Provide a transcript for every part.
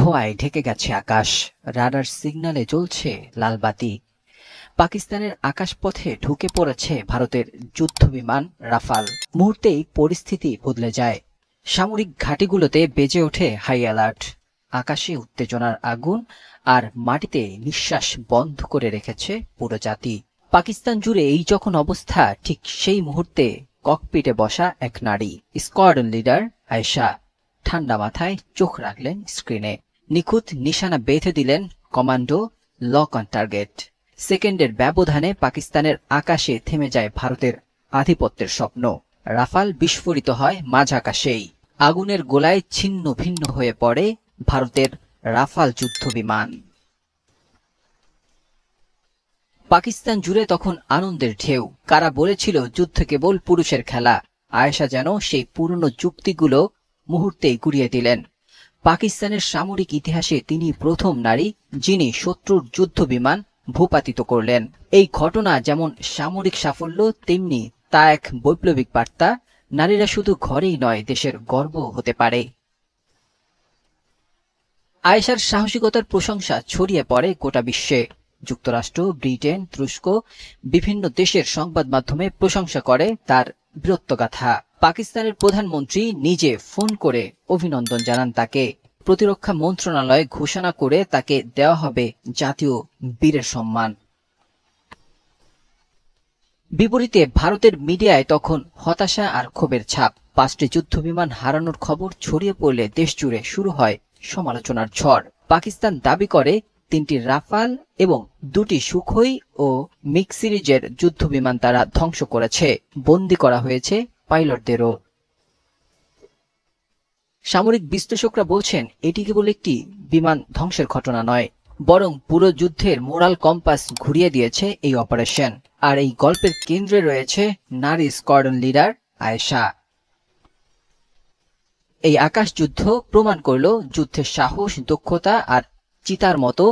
ধোঁয়ায় ঢেকে গেছে আকাশ, রাডার সিগন্যালে জ্বলছে লাল বাতি। পাকিস্তানের আকাশপথে ঢুকে পড়েছে ভারতের যুদ্ধবিমান রাফাল। মুহূর্তেই পরিস্থিতি বদলে যায়। সামরিক ঘাঁটিগুলোতে বেজে ওঠে হাই অ্যালার্ট। আকাশে উত্তেজনার আগুন, আর মাটিতে নিঃশ্বাস বন্ধ করে রেখেছে পুরো জাতি। পাকিস্তান জুড়ে এই যখন অবস্থা, ঠিক সেই মুহূর্তে ককপিটে বসা এক নারী, স্কোয়াড্রন লিডার আয়েশা, ঠান্ডা মাথায় চোখ রাখলেন স্ক্রিনে। নিখুঁত নিশানা বেঁধে দিলেন কমান্ডো, লক অন টার্গেট। সেকেন্ডের ব্যবধানে পাকিস্তানের আকাশে থেমে যায় ভারতের আধিপত্যের স্বপ্ন। রাফাল বিস্ফোরিত হয় মাঝ আকাশেই। আগুনের গোলায় ছিন্ন ভিন্ন হয়ে পড়ে ভারতের রাফাল যুদ্ধবিমান। পাকিস্তান জুড়ে তখন আনন্দের ঢেউ। কারা বলেছিল যুদ্ধ কেবল পুরুষের খেলা, আয়েশা যেন সেই পুরনো যুক্তিগুলো মুহূর্তেই গুড়িয়ে দিলেন। পাকিস্তানের সামরিক ইতিহাসে তিনি প্রথম নারী যিনি শত্রুর যুদ্ধবিমান ভূপাতিত করলেন। এই ঘটনা যেমন সামরিক সাফল্য, তেমনি তা এক বৈপ্লবিক বার্তা। নারীরা শুধু ঘরেই নয়, দেশের গর্ব হতে পারে। আয়েশার সাহসিকতার প্রশংসা ছড়িয়ে পড়ে গোটা বিশ্বে। যুক্তরাষ্ট্র, ব্রিটেন, তুরস্ক, বিভিন্ন দেশের সংবাদ মাধ্যমে প্রশংসা করে তার বীরত্বগাথা। পাকিস্তানের প্রধানমন্ত্রী নিজে ফোন করে অভিনন্দন জানান তাকে। প্রতিরক্ষা মন্ত্রণালয় ঘোষণা করে তাকে দেওয়া হবে জাতীয় বীরের সম্মান। বিপরীতে ভারতের মিডিয়ায় তখন হতাশা আর ক্ষোভের ছাপ। 5টি যুদ্ধবিমান হারানোর খবর ছড়িয়ে পড়লে দেশ জুড়ে শুরু হয় সমালোচনার ঝড়। পাকিস্তান দাবি করে 3টি রাফাল এবং 2টি সুখোই ও মিগ সিরিজের যুদ্ধবিমান তারা ধ্বংস করেছে। বন্দী করা হয়েছে পাইলটদেরও। সামরিক বিশ্লেষকরা বলছেন এটি কেবল একটি বিমান ধ্বংসের ঘটনা নয়, বরং পুরো যুদ্ধের মোরাল কম্পাস ঘুরিয়ে দিয়েছে এই অপারেশন। আর এই গল্পের কেন্দ্রে রয়েছে নারী স্কোয়াড্রন লিডার আয়েশা। এই আকাশ যুদ্ধ প্রমাণ করল যুদ্ধের সাহস, দক্ষতা আর চিতার মতো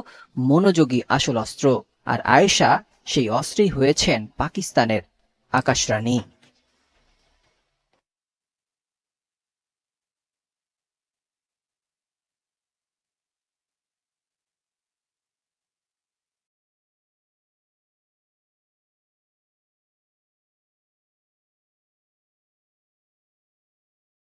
মনোযোগী আসল অস্ত্র। আর আয়েশা সেই অস্ত্রেই হয়েছেন পাকিস্তানের আকাশরানী।